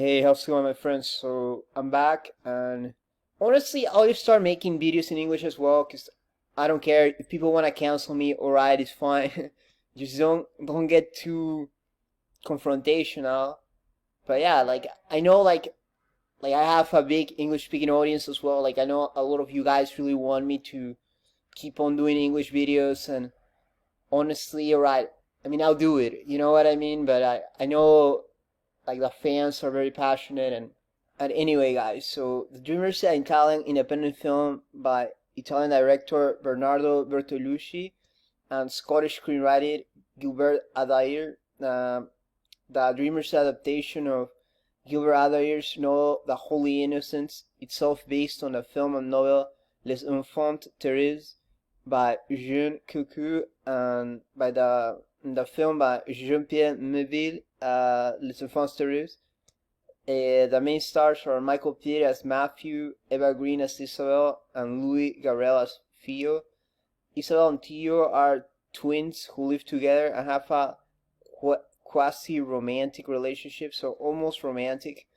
Hey, how's it going, my friends? So I'm back, and honestly, I'll just start making videos in English as well, cause I don't care if people want to cancel me. Alright, it's fine. Just don't get too confrontational. But yeah, like I know, like I have a big English speaking audience as well. Like I know a lot of you guys really want me to keep on doing English videos, and honestly, alright. I mean, I'll do it. You know what I mean? But I know like the fans are very passionate and anyway, guys, so The Dreamer is an Italian independent film by Italian director Bernardo Bertolucci and Scottish screenwriter Gilbert Adair. The Dreamer's adaptation of Gilbert Adair's novel The Holy Innocents, itself based on the film and novel Les Enfants Terribles by Jean Coucou and by the film by Jean-Pierre Melville, Les Enfants Terribles. The main stars are Michael Peter as Matthew, Eva Green as Isabelle, and Louis Garrel as Theo. Isabelle and Theo are twins who live together and have a quasi-romantic relationship, so almost romantic.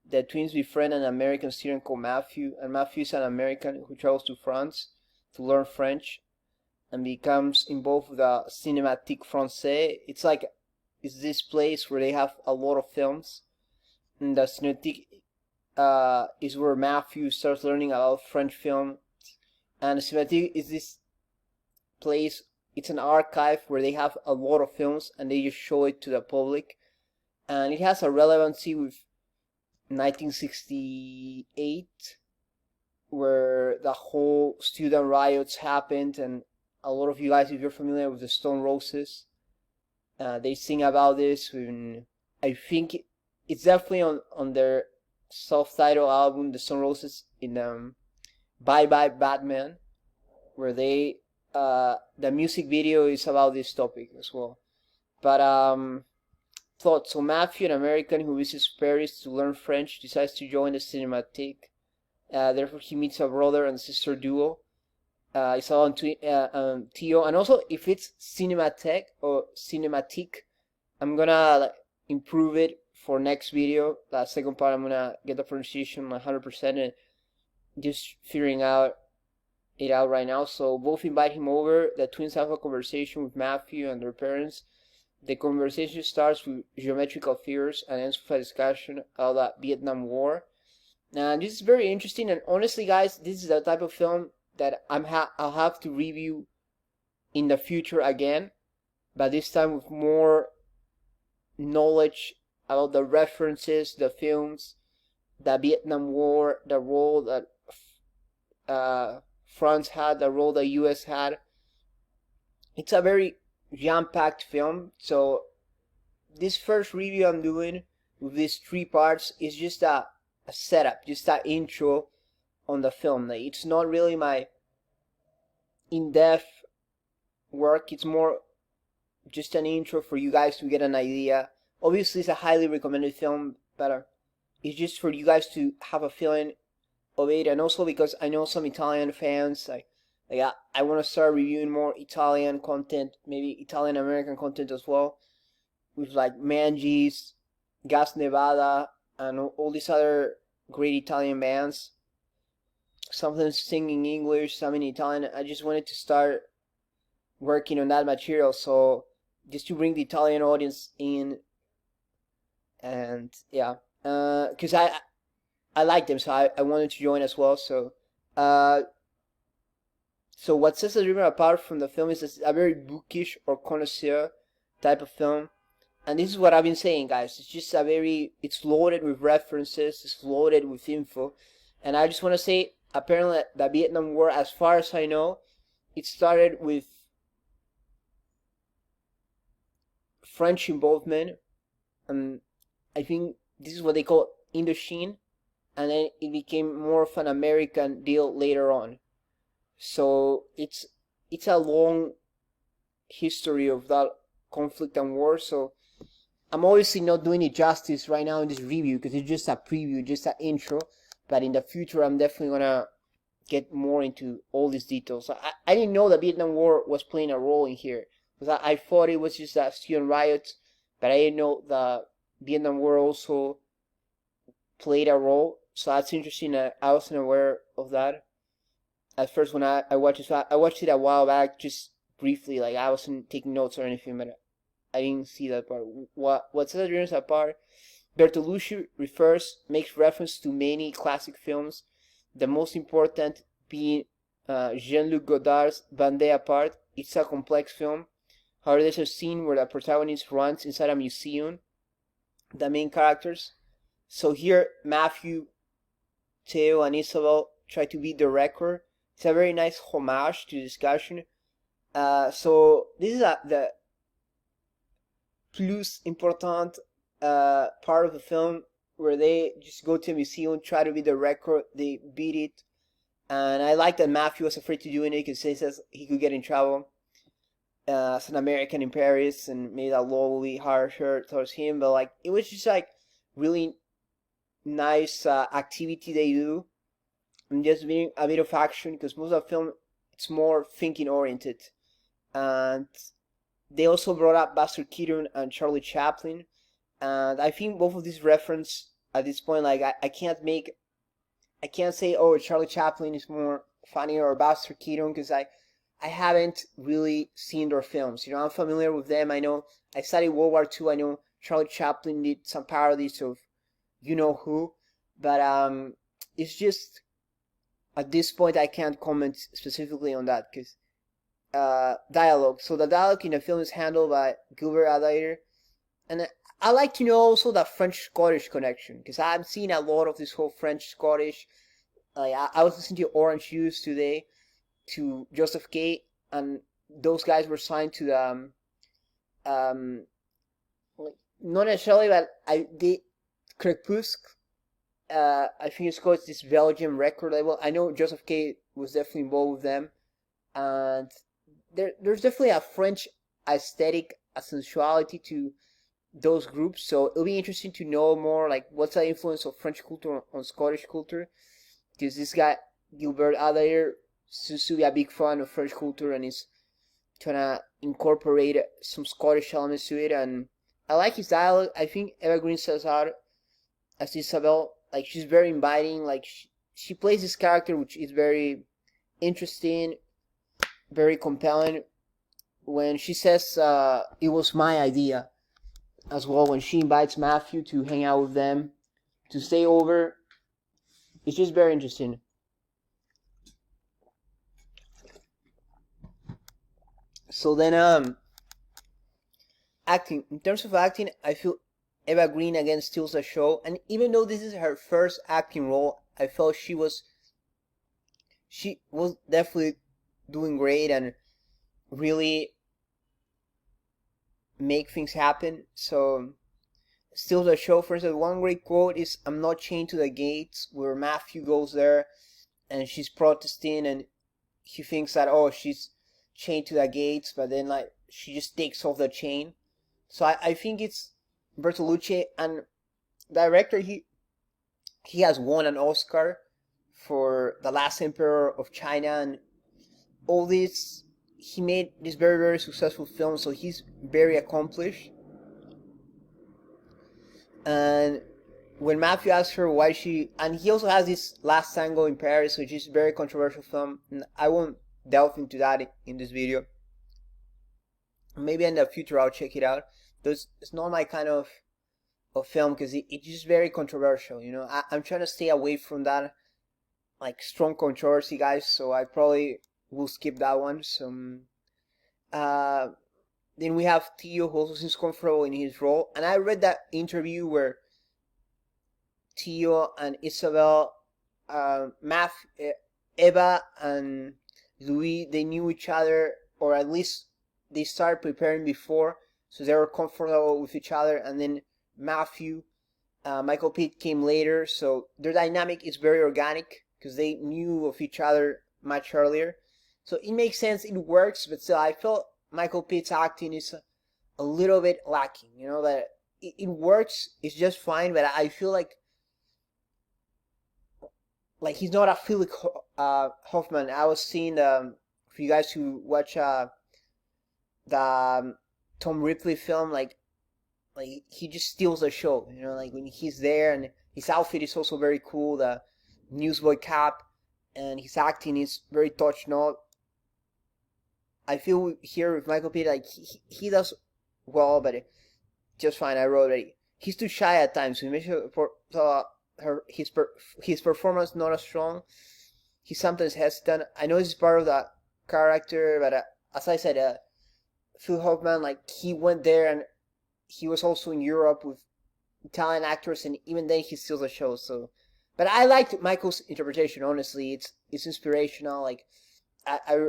The twins befriend an American student called Matthew, and Matthew is an American who travels to France to learn French and becomes involved with the Cinématique Française. It's this place where they have a lot of films. And the Cinématique is where Matthew starts learning about French film. And the Cinématique is this place, it's an archive where they have a lot of films and they just show it to the public. And it has a relevancy with 1968, where the whole student riots happened, and a lot of you guys, if you're familiar with the Stone Roses, they sing about this. And I think it's definitely on their self-titled album, The Stone Roses, in Bye Bye Batman, where they the music video is about this topic as well. But so Matthew, an American who visits Paris to learn French, decides to join the Cinématique. Therefore, he meets a brother and sister duo, Isabelle and Theo. And also, if it's Cinématique or Cinématique, I'm gonna improve it for next video. The second part, I'm gonna get the pronunciation 100% and just figuring it out right now. So both invite him over. The twins have a conversation with Matthew and their parents. The conversation starts with geometrical figures and ends with a discussion of the Vietnam War. And this is very interesting, and honestly, guys, this is the type of film that I'll have to review in the future again, but this time with more knowledge about the references, the films, the Vietnam War, the role that France had, the role the US had. It's a very jam-packed film, so this first review I'm doing with these 3 parts is just a setup, just an intro on the film. Like, it's not really my in-depth work, it's more just an intro for you guys to get an idea. Obviously, it's a highly recommended film, but it's just for you guys to have a feeling of it, and also because I know some Italian fans, I want to start reviewing more Italian content, maybe Italian American content as well, with like Mangies, Gas Nevada, and all these other great Italian bands. Some of them sing in English, some in Italian. I just wanted to start working on that material, so just to bring the Italian audience in, and yeah, because I like them, so I wanted to join as well. So so what sets The Dreamer apart from the film is a very bookish or connoisseur type of film. And this is what I've been saying, guys. It's just it's loaded with references, it's loaded with info. And I just want to say, apparently, the Vietnam War, as far as I know, it started with French involvement. And I think this is what they call Indochine. And then it became more of an American deal later on. So it's a long history of that conflict and war. So I'm obviously not doing it justice right now in this review because it's just a preview, just an intro. But in the future, I'm definitely gonna get more into all these details. I didn't know the Vietnam War was playing a role in here, because I thought it was just a student riot, but I didn't know the Vietnam War also played a role. So that's interesting. I wasn't aware of that at first when I watched it. So I watched it a while back, just briefly. Like I wasn't taking notes or anything, but I didn't see that part. What's the during that part? Bertolucci makes reference to many classic films, the most important being Jean-Luc Godard's Bande Apart. It's a complex film. However, there's a scene where the protagonist runs inside a museum, the main characters. So here, Matthew, Theo, and Isabelle try to beat the record. It's a very nice homage to the discussion. So this is the plus important part of the film where they just go to a museum, try to beat the record, they beat it. And I like that Matthew was afraid to do it because he says he could get in trouble as an American in Paris, and made that law will be harsher towards him. But like it was just like really nice activity they do, and just being a bit of action because most of the film it's more thinking oriented. And they also brought up Buster Keaton and Charlie Chaplin, and I think both of these reference at this point, like I can't say, oh, Charlie Chaplin is more funny or Buster Keaton, because I haven't really seen their films. You know, I'm familiar with them. I know I studied World War II. I know Charlie Chaplin did some parodies of you know who, but it's just at this point I can't comment specifically on that because dialogue. So the dialogue in the film is handled by Gilbert Adair, and I like to know also the French-Scottish connection because I'm seeing a lot of this whole French-Scottish. Like I was listening to Orange Juice today, to Joseph K, and those guys were signed to the like, not necessarily, but they Crepusque. I think it's called this Belgian record label. I know Joseph K was definitely involved with them, and there's definitely a French aesthetic, a sensuality to those groups. So it'll be interesting to know more, like what's the influence of French culture on Scottish culture. Because this guy Gilbert Adair seems to be a big fan of French culture and is trying to incorporate some Scottish elements to it. And I like his dialogue. I think Eva Green Cesar as Isabelle, like she's very inviting. Like she plays this character which is very interesting, very compelling. When she says it was my idea as well, when she invites Matthew to hang out with them, to stay over, it's just very interesting. So then acting. In terms of acting, I feel Eva Green again steals the show, and even though this is her first acting role, I felt she was definitely doing great and really make things happen. So steals the show. For instance, one great quote is, "I'm not chained to the gates," where Matthew goes there and she's protesting and he thinks that, oh, she's chained to the gates, but then like she just takes off the chain. So I think it's Bertolucci, and director, he has won an Oscar for The Last Emperor of China and all this. He made this very, very successful film, so he's very accomplished. And when Matthew asks her why and he also has this Last Tango in Paris, which is a very controversial film, and I won't delve into that in this video. Maybe in the future I'll check it out. It's not my kind of film because it's just very controversial. You know, I'm trying to stay away from that, like strong controversy, guys. So I probably will skip that one. So, then we have Theo, who also seems comfortable in his role. And I read that interview where Theo and Isabelle, Eva and Louis, they knew each other, or at least they started preparing before, so they were comfortable with each other. And then Matthew, Michael Pitt came later, so their dynamic is very organic because they knew of each other much earlier. So it makes sense, it works, but still I felt Michael Pitt's acting is a little bit lacking. You know, that it works, it's just fine, but I feel like he's not a Philip Hoffman. I was seeing for you guys who watch the Tom Ripley film, like he just steals the show. You know, like when he's there and His outfit is also very cool, the newsboy cap, and his acting is very touch-not. I feel here with Michael Pitt, like he does well, but just fine. I wrote it. He's too shy at times. We mentioned his performance not as strong. He's sometimes hesitant. I know this is part of the character, but as I said, Phil Hoffman, like he went there and he was also in Europe with Italian actors, and even then he steals the show. So, but I liked Michael's interpretation. Honestly, it's inspirational. Like I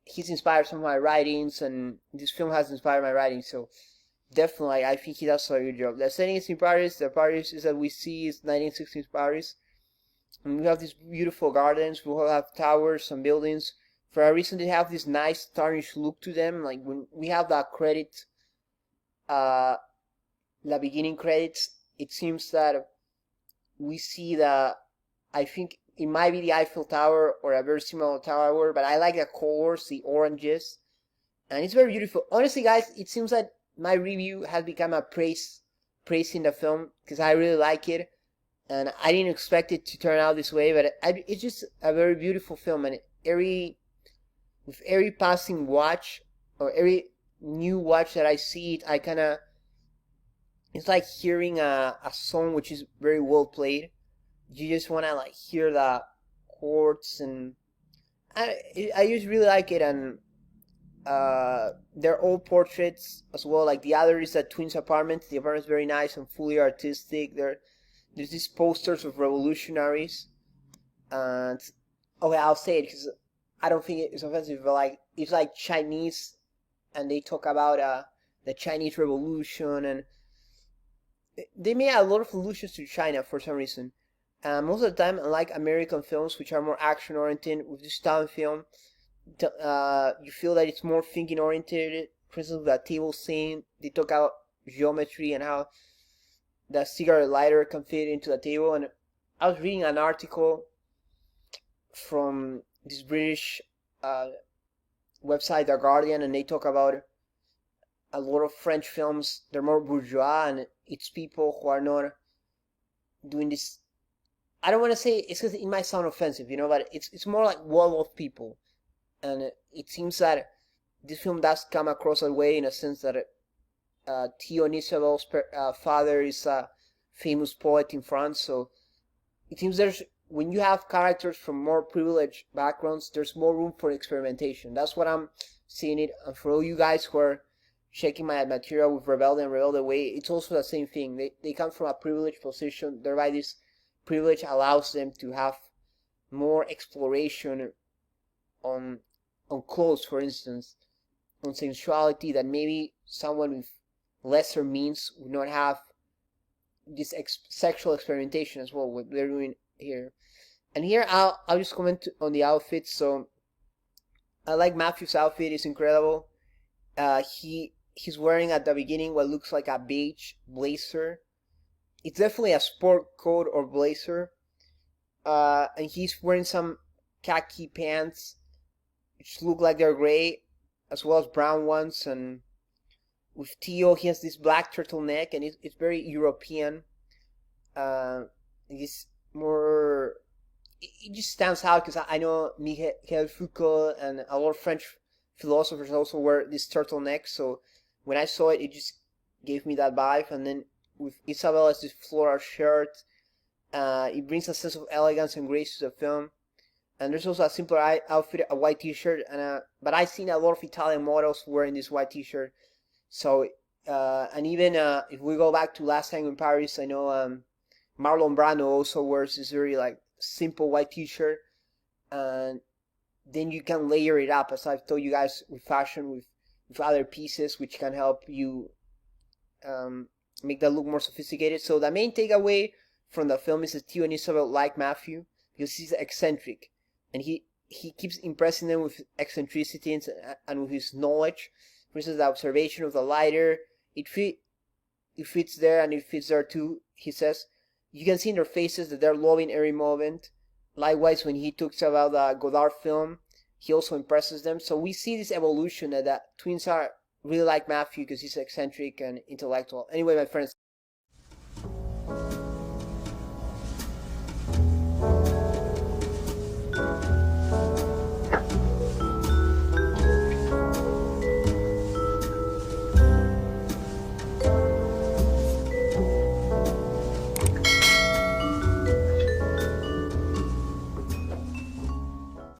he's inspired some of my writings, and this film has inspired my writing. So definitely, I think he does a good job. The setting is in Paris. The Paris is that we see is 1960s Paris, and we have these beautiful gardens. We will have towers and buildings. For a reason, they have this nice tarnished look to them. Like when we have the credit, the beginning credits, it seems that we see I think it might be the Eiffel Tower or a very similar tower, but I like the colors, the oranges, and it's very beautiful. Honestly, guys, it seems that my review has become a praising the film because I really like it, and I didn't expect it to turn out this way, but it's just a very beautiful film, and with every passing watch or every new watch that I see it, I kind of, it's like hearing a song which is very well played. You just want to like hear the chords, and I just really like it. And they're all portraits as well. Like the other is a twins apartment. The apartment is very nice and fully artistic. There's these posters of revolutionaries, and okay, I'll say it because I don't think it's offensive, but like it's like Chinese, and they talk about the Chinese Revolution, and they made a lot of allusions to China for some reason. Most of the time, unlike American films, which are more action oriented, with this Italian film, you feel that it's more thinking oriented. For instance, with that table scene, they talk about geometry and how the cigarette lighter can fit into the table. And I was reading an article from this British website, The Guardian, and they talk about a lot of French films. They're more bourgeois, and it's people who are not doing this. I don't want to say it's because it might sound offensive, but it's more like well-off people, and it seems that this film does come across that way in a sense that Theo and Isabelle's father is a famous poet in France, so it seems when you have characters from more privileged backgrounds, there's more room for experimentation. That's what I'm seeing it. And for all you guys who are checking my material with Rebel and Rebel Away, it's also the same thing. They come from a privileged position, thereby this privilege allows them to have more exploration on clothes, for instance, on sensuality that maybe someone with lesser means would not have. This sexual experimentation as well, what they're doing here. And here I'll just comment on the outfits. So I like Matthew's outfit; it's incredible. He's wearing at the beginning what looks like a beige blazer. It's definitely a sport coat or blazer. And he's wearing some khaki pants, which look like they're gray, as well as brown ones. And with Theo, he has this black turtleneck, and it's very European. It's more. It just stands out because I know Michel Foucault and a lot of French philosophers also wear this turtleneck. So when I saw it, it just gave me that vibe. And then with Isabelle as this floral shirt, it brings a sense of elegance and grace to the film. And there's also a simpler outfit, a white T-shirt, but I've seen a lot of Italian models wearing this white T-shirt. So and even if we go back to Last Time in Paris, I know Marlon Brando also wears this very like simple white T-shirt, and then you can layer it up, as I've told you guys, with fashion, with other pieces, which can help you make that look more sophisticated. So the main takeaway from the film is that Theo and Isabelle like Matthew because he's eccentric, and he keeps impressing them with eccentricity and with his knowledge. For instance, the observation of the lighter, it fits there, and it fits there too, he says. You can see in their faces that they're loving every moment. Likewise, when he talks about the Godard film, he also impresses them. So we see this evolution that the twins are really like Matthew because he's eccentric and intellectual. Anyway, my friends,